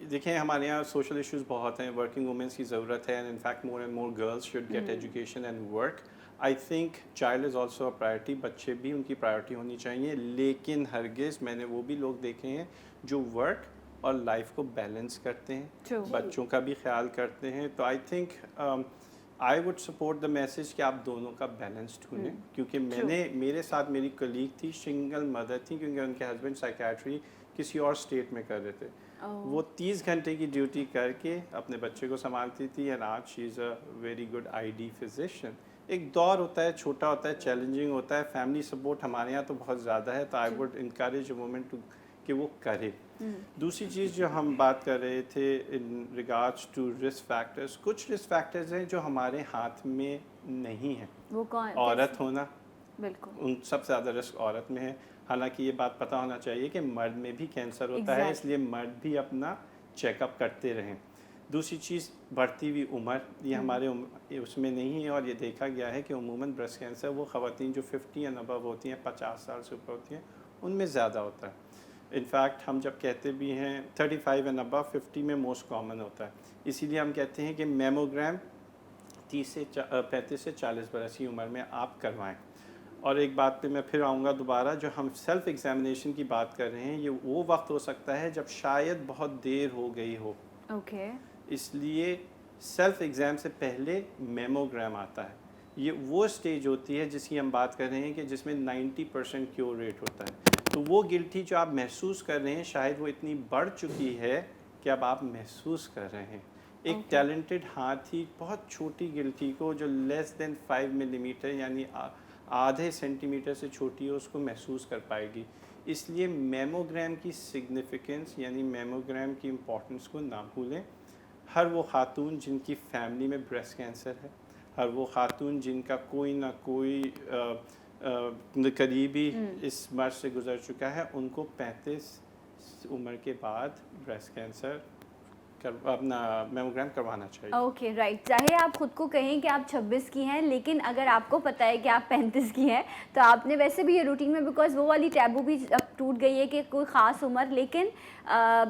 देखिए हमारे यहाँ सोशल इश्यूज़ बहुत हैं, वर्किंग वुमेंस की ज़रूरत है, and in fact more and more girls should get education and work. I think child is also a priority, बच्चे भी उनकी प्रायोरिटी होनी चाहिए, लेकिन हरगिज़ मैंने वो भी लोग देखे हैं जो वर्क और लाइफ को बैलेंस करते हैं, बच्चों का भी ख्याल करते हैं. तो I think I would support the message कि आप दोनों का बैलेंस ढूंढें. क्योंकि मेरे साथ मेरी कलीग थी, सिंगल मदर थी, क्योंकि उनके हस्बैंड साइकेट्री किसी और स्टेट में कर रहे थे. वो 30 घंटे की ड्यूटी करके अपने बच्चे को संभालती थी, एंड आज she is a very good ID physician. एक दौर होता है, छोटा होता है, चैलेंजिंग होता है, फैमिली सपोर्ट हमारे यहाँ तो बहुत ज़्यादा है, तो I would encourage a woman to कि वो करे. दूसरी चीज़ जो हम बात कर रहे थे in regards to risk factors, कुछ रिस्क फैक्टर्स हैं जो हमारे हाथ में नहीं हैं. वो कौन? औरत होना, बिल्कुल, उन सबसे ज़्यादा रिस्क औरत में है. हालांकि ये बात पता होना चाहिए कि मर्द में भी कैंसर होता है, इसलिए मर्द भी अपना चेकअप करते रहें. दूसरी चीज़ बढ़ती हुई उम्र, ये हमारे उसमें नहीं है, और ये देखा गया है कि उमूमन ब्रेस्ट कैंसर वो ख़वातीन जो 50 एंड अबव होती हैं, 50 साल से ऊपर होती हैं, उनमें ज़्यादा होता है. इनफैक्ट हम जब कहते भी हैं 35 एंड अबव, 50 में मोस्ट कॉमन होता है. इसीलिए हम कहते हैं कि मेमोग्राम 35 से 40 बरस की उम्र में आप करवाएं. और एक बात पे मैं फिर आऊँगा दोबारा, जो हम सेल्फ़ एग्जामिनेशन की बात कर रहे हैं, ये वो वक्त हो सकता है जब शायद बहुत देर हो गई हो. ओके. इसलिए सेल्फ़ एग्ज़ाम से पहले मेमोग्राम आता है. ये वो स्टेज होती है जिसकी हम बात कर रहे हैं कि जिसमें 90% क्योर रेट होता है. तो वो गिल्टी जो आप महसूस कर रहे हैं, शायद वो इतनी बढ़ चुकी है कि अब आप महसूस कर रहे हैं. एक टैलेंटेड हाथी बहुत छोटी गिल्टी को जो लेस देन 5 मिलीमीटर यानी आधे सेंटीमीटर से छोटी हो, उसको महसूस कर पाएगी. इसलिए मेमोग्राम की सिग्निफिकेंस यानी मेमोग्राम की इम्पोर्टेंस को ना भूलें. हर वो खातून जिनकी फैमिली में ब्रेस्ट कैंसर है, हर वो खातून जिनका कोई ना कोई करीबी इस मर्ज से गुजर चुका है, उनको 35 उम्र के बाद ब्रेस्ट कैंसर अपना मेमोग्राम करवाना चाहिए. Okay, right. चाहे आप खुद को कहें कि आप 26 की हैं, लेकिन अगर आपको पता है कि आप 35 की हैं, तो आपने वैसे भी ये रूटीन में, बिकॉज वो वाली टैबू भी अब टूट गई है कि कोई ख़ास उम्र, लेकिन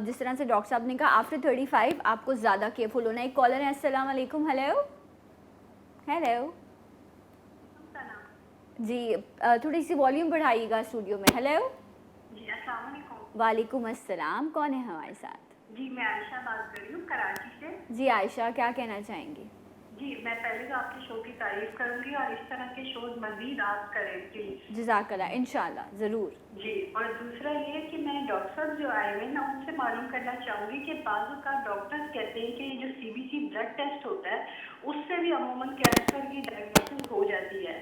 जिस तरह से डॉक्टर साहब ने कहा आफ्टर 35 आपको ज़्यादा केयरफुल होना है. एक कॉलर है. अस्सलाम वालेकुम. हेलो हेलो जी, थोड़ी सी वॉल्यूम बढ़ाइएगा स्टूडियो में. हेलो वालेकुम अस्सलाम, कौन है हमारे साथ? जी मैं आयशा बात कर रही हूँ कराची से। जी आयशा, क्या कहना चाहेंगी? जी मैं पहले तो आपके शो की तारीफ करूँगी और इस तरह के शोज मज़ीद आप करें प्लीज़। जज़ाकल्लाह, इंशाल्लाह ज़रूर। जी और दूसरा ये कि मैं डॉक्टर साहब जो आए हुए ना उनसे मालूम करना चाहूँगी कि बाज़ का डॉक्टर्स कहते हैं कि ये जो CBC ब्लड टेस्ट होता है उससे भी अमूमन कैंसर की डायग्नोसिस हो जाती है,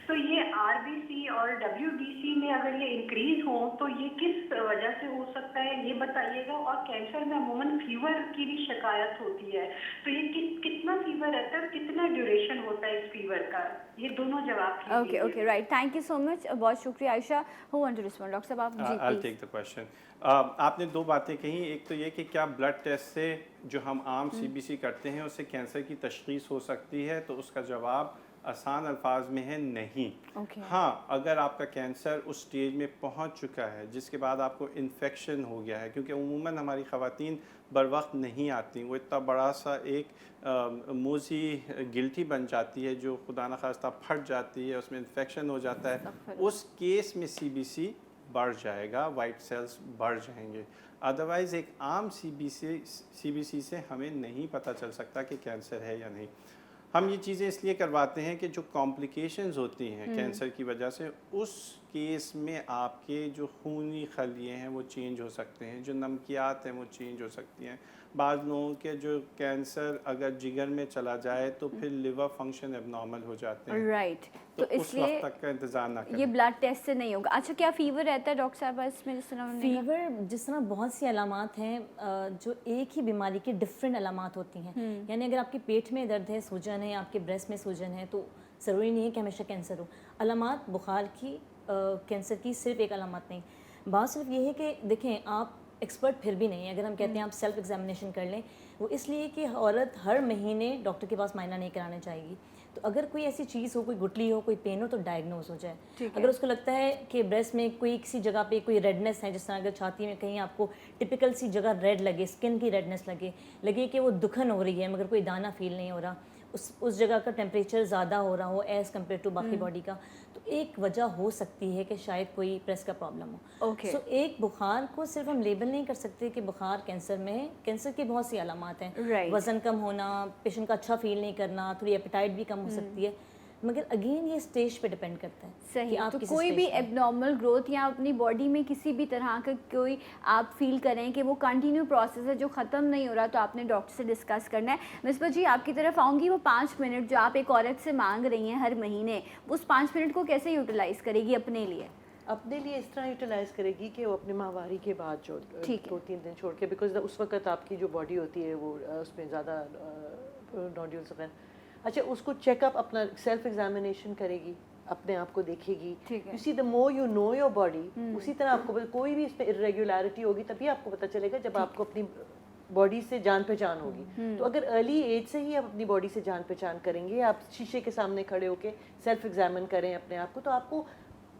तो ये RBC और WBC में अगर ये इंक्रीज हो तो ये किस वजह से हो सकता है ये बताइएगा। और कैंसर में अमूमन फीवर की भी शिकायत होती है, तो ये कितना फीवर रहता है, कितना ड्यूरेशन होता है इस फीवर का, ये दोनों जवाब okay okay right, thank you so much, बहुत शुक्रिया Ayesha. Who want to respond? Doctor साहब आप जी आई प्लीज। Take the question. आपने दो बातें कही, एक तो ये कि क्या ब्लड टेस्ट से जो हम आम CBC करते हैं उससे कैंसर की तशखीस हो सकती है, तो उसका जवाब आसान अल्फाज में है नहीं। Okay. हाँ, अगर आपका कैंसर उस स्टेज में पहुंच चुका है जिसके बाद आपको इन्फेक्शन हो गया है, क्योंकि उमूमन हमारी ख़वातीन बर वक्त नहीं आती, वो इतना बड़ा सा एक मोज़ी गिल्टी बन जाती है जो खुदा न खास्ता फट जाती है, उसमें इन्फेक्शन हो जाता है, उस केस में CBC बढ़ जाएगा, वाइट सेल्स बढ़ जाएंगे। अदरवाइज़ एक आम CBC से हमें नहीं पता चल सकता कि कैंसर है या नहीं। हम ये चीज़ें इसलिए करवाते हैं कि जो कॉम्प्लिकेशंस होती हैं कैंसर की वजह से, उस केस में आपके जो खूनी खलिए हैं वो चेंज हो सकते हैं, जो नमकियात हैं वो चेंज हो सकती हैं। बाज़ लोगों के जो कैंसर अगर जिगर में चला जाए तो फिर लिवर फंक्शन एबनॉर्मल हो जाते हैं, राइट, तो तो उस इसलिए वक्त तक का इंतज़ार ना करें। ये ब्लड टेस्ट से नहीं होगा। अच्छा, क्या फीवर रहता है डॉक्टर साहब इसमें जिस तरह उन्होंने कहा? फीवर जिस तरह बहुत सी अलामात हैं जो एक ही बीमारी की डिफरेंट अलामात होती हैं, यानी अगर आपके पेट में दर्द है, सूजन है, आपके ब्रेस्ट में सूजन है, तो ज़रूरी नहीं है कि हमेशा कैंसर हो। अलामात बुखार की कैंसर की सिर्फ एक अलामत नहीं, बात सिर्फ ये है कि देखें आप एक्सपर्ट फिर भी नहीं है। अगर हम कहते हैं आप सेल्फ एग्जामिनेशन कर लें, वो इसलिए कि औरत हर महीने डॉक्टर के पास मायना नहीं कराने चाहेगी। तो अगर कोई ऐसी चीज़ हो, कोई गुठली हो, कोई पेन हो, तो डायग्नोज हो जाए। अगर उसको लगता है कि ब्रेस्ट में कोई किसी जगह पे कोई रेडनेस है, जिस तरह अगर छाती में कहीं आपको टिपिकल सी जगह रेड लगे, स्किन की रेडनेस लगे कि वो दुखन हो रही है मगर कोई दाना फील नहीं हो रहा, उस जगह का टेम्परेचर ज़्यादा हो रहा हो एज़ कम्पेयर टू बाकी बॉडी का, तो एक वजह हो सकती है कि शायद कोई प्रेस का प्रॉब्लम हो। Okay. सो एक बुखार को सिर्फ हम लेबल नहीं कर सकते कि बुखार कैंसर में है। कैंसर की बहुत सी अलामात हैं, Right. वज़न कम होना, पेशेंट का अच्छा फील नहीं करना, थोड़ी एपेटाइट भी कम हो सकती है, मगर अगेन ये स्टेज पे डिपेंड करता है सही। कि आप तो किस कोई stage भी पे हैं। एबनॉर्मल ग्रोथ या अपनी बॉडी में किसी भी तरह का कोई आप फील करें कि वो कंटिन्यू प्रोसेस है जो ख़त्म नहीं हो रहा, तो आपने डॉक्टर से डिस्कस करना है। मिसबा जी आपकी तरफ आऊँगी, वो 5 मिनट जो आप एक औरत से मांग रही हैं हर महीने, उस 5 मिनट को कैसे यूटिलाइज़ करेगी अपने लिए? अपने लिए इस तरह यूटिलाइज़ करेगी कि वो अपने माहवारी के बाद जो ठीक है। 2-3 दिन छोड़ के, बिकॉज उस वक्त आपकी जो बॉडी होती है वो उसमें ज़्यादा नोड्यूल्स वगैरह, अच्छा उसको चेकअप अपना सेल्फ एग्जामिनेशन करेगी, अपने आप को देखेगी। ठीक है। You see the more you know your body, उसी तरह आपको कोई भी इसमें इरेगुलरिटी होगी तभी आपको पता चलेगा जब आपको अपनी बॉडी से जान पहचान होगी। तो अगर अर्ली एज से ही आप अपनी बॉडी से जान पहचान करेंगे, आप शीशे के सामने खड़े होकर सेल्फ एग्जामिन करें अपने आप को, तो आपको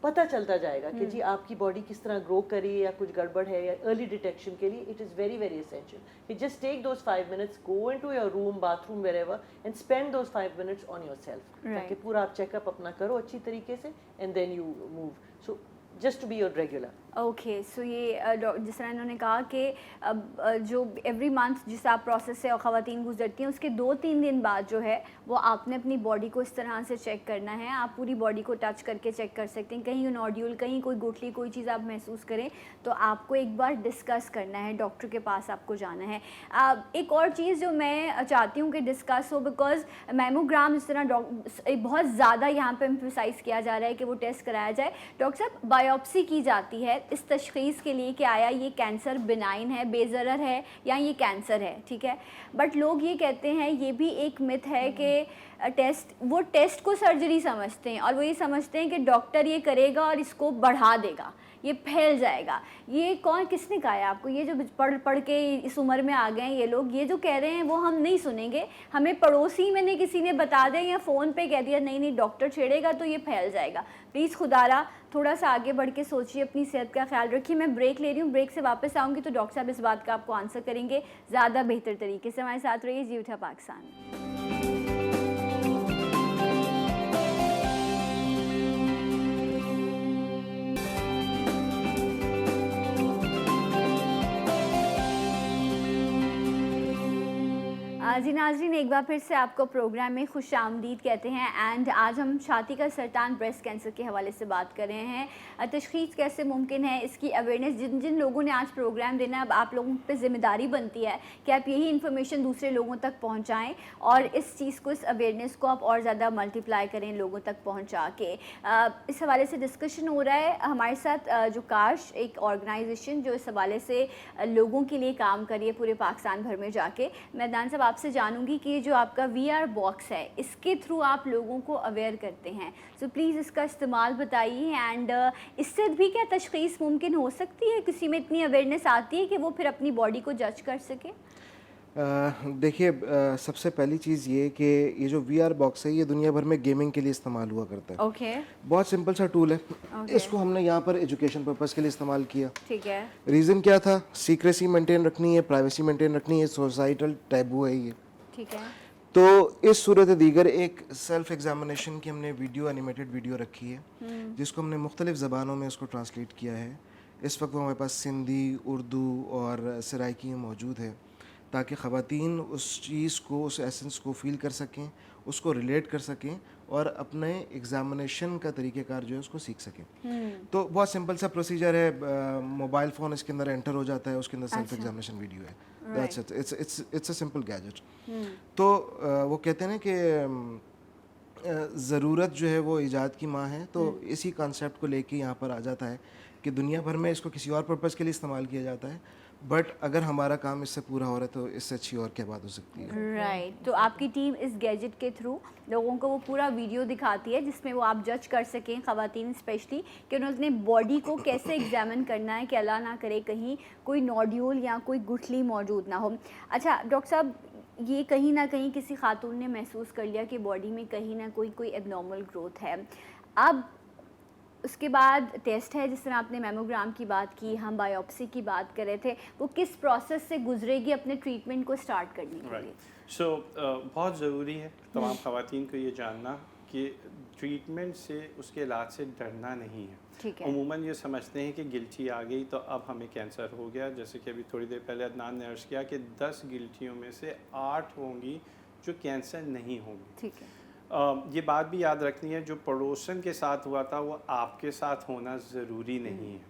पता चलता जाएगा कि जी आपकी बॉडी किस तरह ग्रो करी है या कुछ गड़बड़ है। या अर्ली डिटेक्शन के लिए it is very very essential. You just take those 5 minutes, go into your room, bathroom, wherever, and spend those 5 minutes on yourself, ताकि पूरा आप चेकअप अपना करो अच्छी तरीके से, and then you move. So just to be your regular. Okay, so ये जिस तरह इन्होंने कहा कि अब जो एवरी मंथ जिस आप प्रोसेस से ख़वातीन गुजरती हैं, उसके 2-3 दिन बाद जो है वो आपने अपनी बॉडी को इस तरह से चेक करना है। आप पूरी बॉडी को टच करके चेक कर सकते हैं, कहीं नोड्यूल, कहीं कोई गुठली, कोई चीज़ आप महसूस करें तो आपको एक बार डिस्कस करना है, डॉक्टर के पास आपको जाना है। एक और चीज़ जो मैं चाहती हूँ कि डिस्कस हो, बिकॉज मैमोग्राम जिस तरह बहुत ज़्यादा यहाँ पर एम्फसाइज़ किया जा रहा है कि वो टेस्ट कराया जाए। डॉक्टर साहब, बायोप्सी की जाती है इस तशख़ीस के लिए कि आया ये कैंसर बिनाइन है, बेज़रर है, या ये कैंसर है, ठीक है। बट लोग ये कहते हैं, ये भी एक मिथ है कि टेस्ट को सर्जरी समझते हैं और वो ये समझते हैं कि डॉक्टर ये करेगा और इसको बढ़ा देगा, ये फैल जाएगा। ये किसने कहा है आपको? ये जो पढ़ के इस उम्र में आ गए हैं ये लोग, ये जो कह रहे हैं वो हम नहीं सुनेंगे। हमें पड़ोसी में नहीं किसी ने बता दें या फ़ोन पे कह दिया नहीं डॉक्टर छेड़ेगा तो ये फैल जाएगा। प्लीज़ खुदारा थोड़ा सा आगे बढ़ के सोचिए, अपनी सेहत का ख्याल रखिए। मैं ब्रेक ले रही हूँ, ब्रेक से वापस आऊँगी तो डॉक्टर साहब इस बात का आपको आंसर करेंगे ज़्यादा बेहतर तरीके से। हमारे साथ रहिए जी उठा पाकिस्तान। जी नाज़रीन, एक बार फिर से आपको प्रोग्राम में खुश आमदीद कहते हैं। एंड आज हम छाती का सरतान, ब्रेस्ट कैंसर के हवाले से बात कर रहे हैं। तशख़ीस कैसे मुमकिन है, इसकी अवेयरनेस जिन जिन लोगों ने आज प्रोग्राम देना, अब आप लोगों पे ज़िम्मेदारी बनती है कि आप यही इन्फॉर्मेशन दूसरे लोगों तक पहुँचाएँ और इस चीज़ को, इस अवेयरनेस को आप और ज़्यादा मल्टीप्लाई करें लोगों तक पहुँचा के। इस हवाले से डिस्कशन हो रहा है। हमारे साथ जो काश, एक ऑर्गेनाइजेशन जो इस हवाले से लोगों के लिए काम कर रही है पूरे पाकिस्तान भर में जाके। मैदान साहब, आपसे जानूंगी कि जो आपका VR बॉक्स है, इसके थ्रू आप लोगों को अवेयर करते हैं, सो प्लीज़ इसका इस्तेमाल बताइए। एंड इससे भी क्या तशख़ीस मुमकिन हो सकती है? किसी में इतनी अवेयरनेस आती है कि वो फिर अपनी बॉडी को जज कर सके? देखिए, सबसे पहली चीज़ ये कि ये जो VR बॉक्स है ये दुनिया भर में गेमिंग के लिए इस्तेमाल हुआ करता है। ओके, बहुत सिंपल सा टूल है। इसको हमने यहाँ पर एजुकेशन पर्पज़ के लिए इस्तेमाल किया। ठीक है। रीज़न क्या था? सीक्रेसी मेंटेन रखनी है, प्राइवेसी मेंटेन रखनी है, सोसाइटल टैबू है ये। ठीक है। तो इस सूरत दीगर एक सेल्फ एग्जामिनेशन की हमने वीडियो, एनिमेटेड वीडियो रखी है जिसको हमने मुख्तलिफ़ ज़बानों में उसको ट्रांसलेट किया है। इस वक्त वो हमारे पास सिंधी, उर्दू और सराइकी में मौजूद है ताकि ख़वातीन उस चीज़ को, उस एसेंस को फ़ील कर सकें, उसको रिलेट कर सकें और अपने एग्ज़ामिनेशन का तरीक़ेकार जो है उसको सीख सकें। तो बहुत सिंपल सा प्रोसीजर है। मोबाइल फ़ोन इसके अंदर एंटर हो जाता है, उसके अंदर सेल्फ एग्जामिनेशन वीडियो है। That's it, it's a simple gadget. तो वो कहते हैं ना कि ज़रूरत जो है वो ईजाद की माँ है। तो इसी कॉन्सेप्ट को लेके यहाँ पर आ जाता है कि दुनिया भर में इसको किसी और पर्पज़ के लिए इस्तेमाल किया जाता है, बट अगर हमारा काम इससे पूरा हो रहा है तो इससे अच्छी और क्या बात हो सकती है। राइट। तो आपकी टीम इस गैजेट के थ्रू लोगों को वो पूरा वीडियो दिखाती है जिसमें वो आप जज कर सकें, ख़वातीन स्पेशली, कि उन्होंने बॉडी को कैसे एग्जामिन करना है कि अल्लाह ना करे कहीं कोई नोड्यूल या कोई गुठली मौजूद ना हो। अच्छा डॉक्टर साहब, ये कहीं ना कहीं किसी खातून ने महसूस कर लिया कि बॉडी में कहीं ना कोई एबनॉर्मल ग्रोथ है। अब उसके बाद टेस्ट है, जिस तरह आपने मेमोग्राम की बात की, हम बायोप्सी की बात कर रहे थे, वो किस प्रोसेस से गुजरेगी अपने ट्रीटमेंट को स्टार्ट करने के लिए? सो बहुत ज़रूरी है तमाम ख़वातीन को ये जानना कि ट्रीटमेंट से, उसके इलाज से डरना नहीं है। ठीक है। उमूमन ये समझते हैं कि गिल्टी आ गई तो अब हमें कैंसर हो गया। जैसे कि अभी थोड़ी देर पहले अदनान ने अर्ज़ किया कि 10 गिल्टियों में से 8 होंगी जो कैंसर नहीं होंगी। ठीक है। ये बात भी याद रखनी है, जो पड़ोसन के साथ हुआ था वो आपके साथ होना ज़रूरी नहीं है।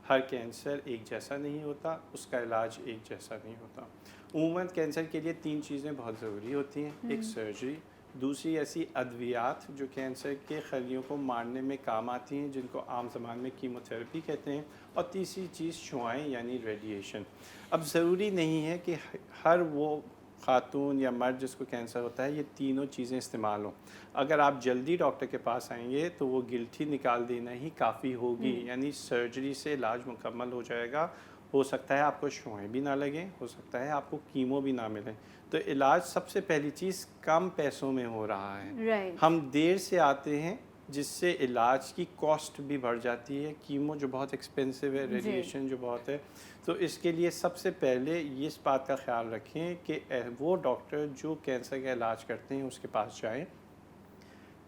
हर कैंसर एक जैसा नहीं होता, उसका इलाज एक जैसा नहीं होता। उमूमन कैंसर के लिए 3 चीज़ें बहुत ज़रूरी होती हैं। एक सर्जरी, दूसरी ऐसी अद्वियात जो कैंसर के खलियों को मारने में काम आती हैं जिनको आम ज़बान में कीमोथेरेपी कहते हैं, और तीसरी चीज़ शुआएँ यानी रेडिएशन। अब ज़रूरी नहीं है कि हर वो खातून या मर्द जिसको कैंसर होता है ये तीनों चीज़ें इस्तेमाल हों। अगर आप जल्दी डॉक्टर के पास आएंगे तो वो गिल्टी निकाल देना ही काफ़ी होगी, यानी सर्जरी से इलाज मुकम्मल हो जाएगा। हो सकता है आपको शुआएँ भी ना लगें, हो सकता है आपको कीमो भी ना मिले। तो इलाज सबसे पहली चीज़ कम पैसों में हो रहा है। हम देर से आते हैं जिससे इलाज की कॉस्ट भी बढ़ जाती है। कीमो जो बहुत एक्सपेंसिव है, रेडिएशन जो बहुत है, तो इसके लिए सबसे पहले ये इस बात का ख्याल रखें कि वो डॉक्टर जो कैंसर का इलाज करते हैं उसके पास जाएं।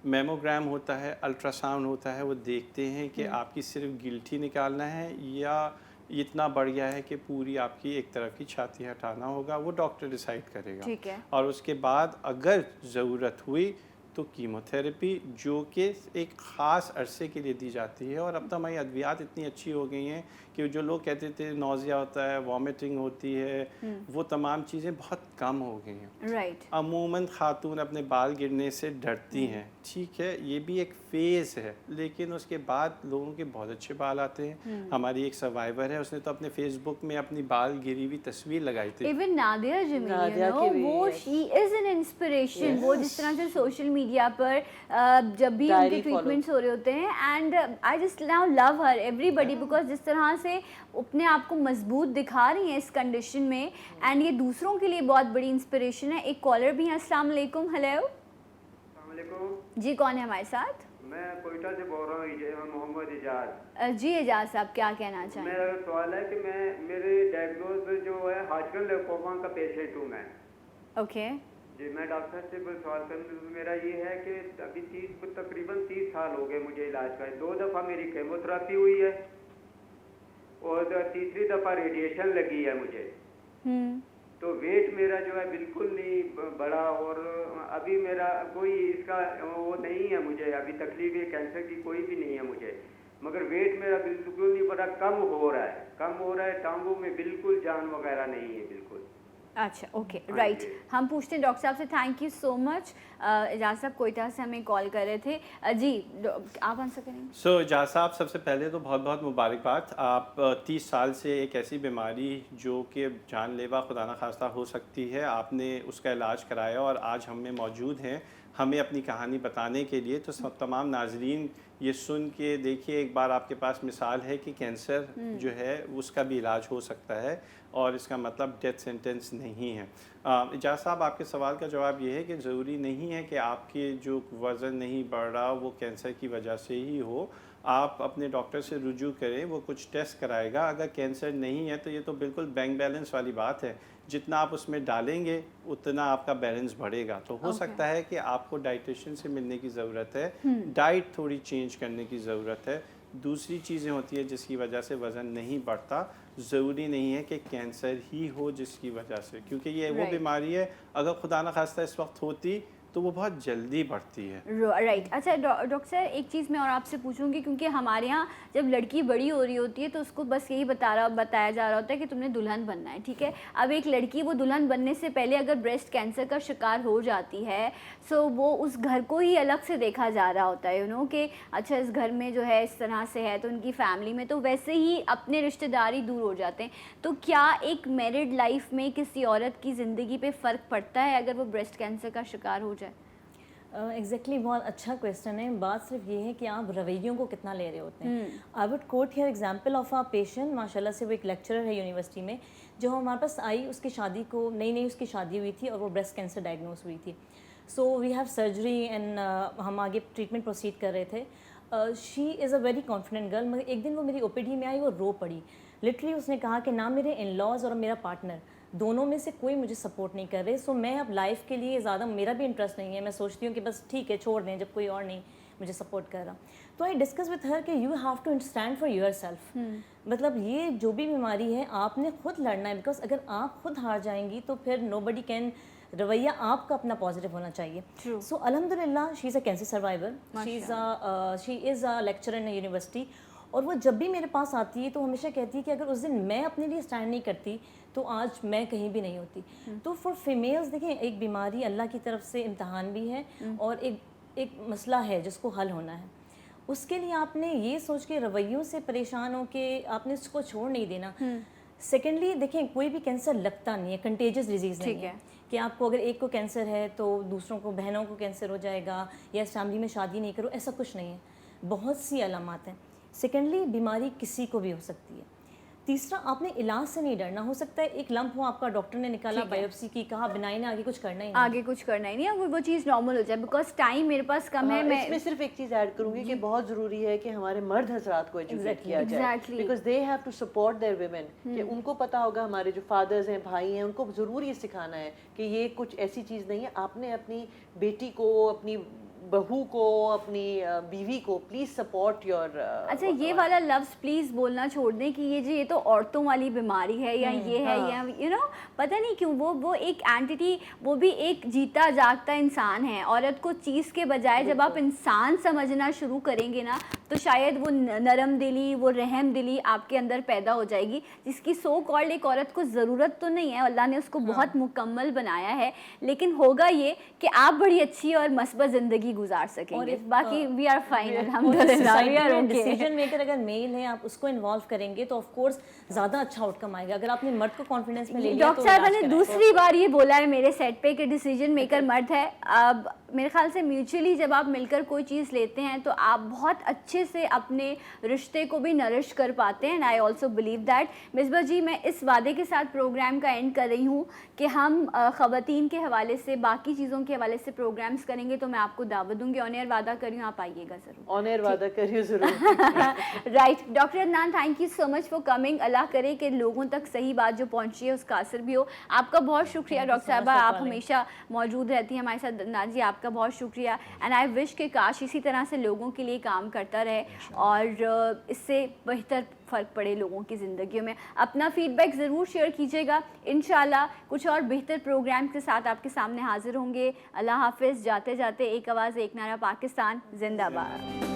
मेमोग्राम होता है, अल्ट्रासाउंड होता है, वो देखते हैं कि आपकी सिर्फ गिल्टी निकालना है या इतना बढ़ गया है कि पूरी आपकी एक तरफ की छाती हटाना होगा, वो डॉक्टर डिसाइड करेगा। ठीक है। और उसके बाद अगर ज़रूरत हुई तो कीमोथेरेपी, जो कि एक ख़ास अरसे के लिए दी जाती है। और अब तो हमारी अद्वियात इतनी अच्छी हो गई हैं कि जो लोग कहते थे नौज़िया होता है, वॉमिटिंग होती है, वो तमाम चीज़ें बहुत कम हो गई हैं। राइट। अमूमन खातून अपने बाल गिरने से डरती हैं, ठीक है, ये भी एक फ़ेज़ है, लेकिन उसके बाद लोगों के बहुत अच्छे बाल आते हैं। हमारी एक सर्वाइवर है, उसने तो अपने फेसबुक में अपनी बाल गिरी हुई तस्वीर लगाई थी। इवन नादिया जमील, नादिया की भी, वो शी इज़ एन इंस्पिरेशन। वो जिस तरह से सोशल मीडिया पर जब भी Diary उनके ट्रीटमेंट्स हो रहे होते हैं, and I just now love her everybody, because जिस तरह से अपने आप को मजबूत दिखा रही हैं इस कंडीशन में, एंड ये दूसरों के लिए बहुत बड़ी इंस्पिरेशन है। एक कॉलर भी है। अस्सलाम वालेकुम। हेलो जी, कौन है हमारे साथ? मैं कोयटा से बोल रहा हूँ, मोहम्मद इजाज। जी एजाज साहब, क्या कहना चाहें? मेरा सवाल है कि मेरे डायग्नोज जो है हार्ट लिम्फोमा का पेशेंट हूँ मैं। ओके। जी, मैं डॉक्टर से सवाल करना, मेरा ये है कि अभी तकरीबन 30 साल हो गए मुझे इलाज का। 2 दफ़ा मेरी केमोथेरेपी हुई है और तीसरी दफ़ा रेडिएशन लगी है मुझे। तो वेट मेरा जो है बिल्कुल नहीं बढ़ा, और अभी मेरा कोई इसका वो नहीं है, मुझे अभी तकलीफ है कैंसर की कोई भी नहीं है मुझे, मगर वेट मेरा बिल्कुल नहीं बढ़ा, कम हो रहा है, टांगों में बिल्कुल जान वगैरह नहीं है बिल्कुल। अच्छा, ओके, राइट। हम पूछते हैं डॉक्टर साहब से। थैंक यू सो मच। एजाज साहब कोयटा से हमें कॉल कर रहे थे। जी आप आंसर करेंगे। सो एजाज साहब, सबसे पहले तो बहुत बहुत मुबारकबाद। आप 30 साल से एक ऐसी बीमारी जो कि जानलेवा खुदा न खास्ता हो सकती है, आपने उसका इलाज कराया और आज हम में मौजूद हैं हमें अपनी कहानी बताने के लिए। तो सब तमाम नाजरीन ये सुन के देखिए, एक बार आपके पास मिसाल है कि कैंसर जो है उसका भी इलाज हो सकता है और इसका मतलब डेथ सेंटेंस नहीं है। एजाज साहब, आपके सवाल का जवाब ये है कि ज़रूरी नहीं है कि आपके जो वज़न नहीं बढ़ रहा वो कैंसर की वजह से ही हो। आप अपने डॉक्टर से रुजू करें, वो कुछ टेस्ट कराएगा। अगर कैंसर नहीं है तो ये तो बिल्कुल बैंक बैलेंस वाली बात है, जितना आप उसमें डालेंगे उतना आपका बैलेंस बढ़ेगा। तो हो सकता है कि आपको डाइटिशियन से मिलने की ज़रूरत है, डाइट थोड़ी चेंज करने की ज़रूरत है। दूसरी चीज़ें होती है जिसकी वजह से वज़न नहीं बढ़ता, ज़रूरी नहीं है कि कैंसर ही हो जिसकी वजह से, क्योंकि ये वो बीमारी है अगर खुदा न खास्ता इस वक्त होती तो वो बहुत जल्दी बढ़ती है। राइट। अच्छा डॉक्टर सर, एक चीज़ मैं और आपसे पूछूंगी, क्योंकि हमारे यहाँ जब लड़की बड़ी हो रही होती है तो उसको बस यही बताया जा रहा होता है कि तुमने दुल्हन बनना है, ठीक है। अब एक लड़की वो दुल्हन बनने से पहले अगर ब्रेस्ट कैंसर का शिकार हो जाती है, सो वो उस घर को ही अलग से देखा जा रहा होता है, यू नो, कि अच्छा इस घर में जो है इस तरह से है, तो उनकी फैमिली में तो वैसे ही अपने रिश्तेदारी दूर हो जाते हैं। तो क्या एक मैरिड लाइफ में किसी औरत की ज़िंदगी पे फ़र्क पड़ता है अगर वो ब्रेस्ट कैंसर का शिकार हो जाए? एग्जैक्टली बहुत अच्छा क्वेश्चन है। बात सिर्फ ये है कि आप रवैयों को कितना ले रहे होते हैं। I would coat here example of a patient, माशाल्लाह से वो एक लेक्चरर है यूनिवर्सिटी में, जो हमारे पास आई, उसकी शादी को नई उसकी शादी हुई थी और वो ब्रेस्ट कैंसर डायग्नोज हुई थी। So we have surgery and हम आगे ट्रीटमेंट प्रोसीड कर रहे थे। She is a very confident girl, मगर एक दिन वो मेरी ओपीडी में आई, वो रो पड़ी। लिटरली उसने कहा कि ना मेरे इन लॉज और मेरा पार्टनर दोनों में से कोई मुझे सपोर्ट नहीं कर रहे, सो मैं अब लाइफ के लिए ज़्यादा, मेरा भी इंटरेस्ट नहीं है, मैं सोचती हूँ कि बस ठीक है छोड़ दें जब कोई और नहीं मुझे सपोर्ट कर रहा। तो आई डिस्कस विथ हर कि you have to stand for yourself. मतलब ये जो भी बीमारी है आपने खुद लड़ना है, बिकॉज अगर आप खुद हार जाएंगी तो फिर नोबडी कैन, रवैया आपका अपना पॉजिटिव होना चाहिए। सो अल्हम्दुलिल्लाह she is a cancer survivor, she is a lecturer in university, और वो जब भी मेरे पास आती है तो हमेशा कहती है कि अगर उस दिन मैं अपने लिए स्टैंड नहीं करती तो आज मैं कहीं भी नहीं होती। तो फॉर फीमेल्स देखें, एक बीमारी अल्लाह की तरफ से इम्तहान भी है और एक मसला है जिसको हल होना है। उसके लिए आपने ये सोच के रवैयों से परेशान हो के आपने इसको छोड़ नहीं देना। सेकेंडली देखें, कोई भी कैंसर लगता नहीं है, कंटेजियस डिजीज़ नहीं है कि आपको अगर एक को कैंसर है तो दूसरों को, बहनों को कैंसर हो जाएगा या फैमिली में शादी नहीं करो, ऐसा कुछ नहीं है। बहुत सी अलामात हैं। सेकेंडली बीमारी किसी को भी हो सकती है। तीसरा, आपने इलाज से नहीं डरना। हो सकता है एक लंप हो, आपका डॉक्टर ने निकाला, बायोप्सी की, कहा बिनाइन है, आगे कुछ करना ही नहीं, आगे कुछ करना ही नहीं है, वो चीज़ नॉर्मल हो जाए। बिकॉज टाइम मेरे पास कम है। मैं इसमें सिर्फ एक चीज़ ऐड करूँगी कि बहुत ज़रूरी है कि हमारे मर्द हजरात को एजुकेट किया जाए, because they have to support their women. कि उनको पता होगा, हमारे जो फादर्स हैं, भाई हैं, उनको ज़रूर ये सिखाना है कि ये कुछ ऐसी चीज़ नहीं है। आपने अपनी बेटी को, अपनी बहू को, अपनी बीवी को प्लीज़ सपोर्ट योर। अच्छा, ये वाला लफ्ज़ प्लीज़ बोलना छोड़ दें कि ये तो औरतों वाली बीमारी है या ये है या यू नो, पता नहीं क्यों वो एक एंटिटी, वो भी एक जीता जागता इंसान है। औरत को चीज़ के बजाय जब आप इंसान समझना शुरू करेंगे ना, तो शायद वो नरम दिली, वो रहम दिली आपके अंदर पैदा हो जाएगी, जिसकी सो कॉल्ड एक औरत को ज़रूरत तो नहीं है। अल्लाह ने उसको बहुत मुकम्मल बनाया है, लेकिन होगा ये कि आप बड़ी अच्छी और मस्बत ज़िंदगी गुजार सकेंगे। बाकी वी आर फाइन, अल्हम्दुलिल्लाह, we are okay. Decision maker अगर मेल है, आप उसको इन्वॉल्व करेंगे तो ऑफ कोर्स ज़्यादा अच्छा आउटकम आएगा। अगर आपने मर्द को कॉन्फिडेंस में ले लिया, डॉक्टर साहब ने दूसरी बार ये बोला है मेरे सेट पे कि डिसीजन मेकर मर्द है। अब मेरे ख्याल से म्यूचुअली जब आप मिलकर कोई चीज़ लेते हैं तो आप बहुत अच्छे से अपने रिश्ते को भी नरिश कर पाते हैं। And I also believe that. Misbah ji, मैं इस वादे के साथ प्रोग्राम का एंड कर रही हूँ कि हम ख़वातीन के हवाले से, बाकी चीज़ों के हवाले से प्रोग्राम्स करेंगे, तो मैं आपको दावत दूँगी। ऑन एयर वादा कर रही हूँ, आप आइएगा ज़रूर। ऑन एयर वादा करिए ज़रूर। Right. Doctor Adnan, thank you so much for coming. अल्लाह करे कि लोगों तक सही बात जो पहुँची है उसका असर भी हो। आपका बहुत शुक्रिया डॉक्टर साहबा, आप हमेशा मौजूद रहती हैं हमारे साथ। अदनान जी, आपका बहुत शुक्रिया। एंड आई विश कि काश इसी तरह से लोगों के लिए काम करता रहे और इससे बेहतर फ़र्क पड़े लोगों की ज़िंदगियों में। अपना फ़ीडबैक ज़रूर शेयर कीजिएगा। इंशाल्लाह कुछ और बेहतर प्रोग्राम के साथ आपके सामने हाज़िर होंगे। अल्लाह हाफ़िज़। जाते जाते एक आवाज़ एक नारा पाकिस्तान ज़िंदाबाद।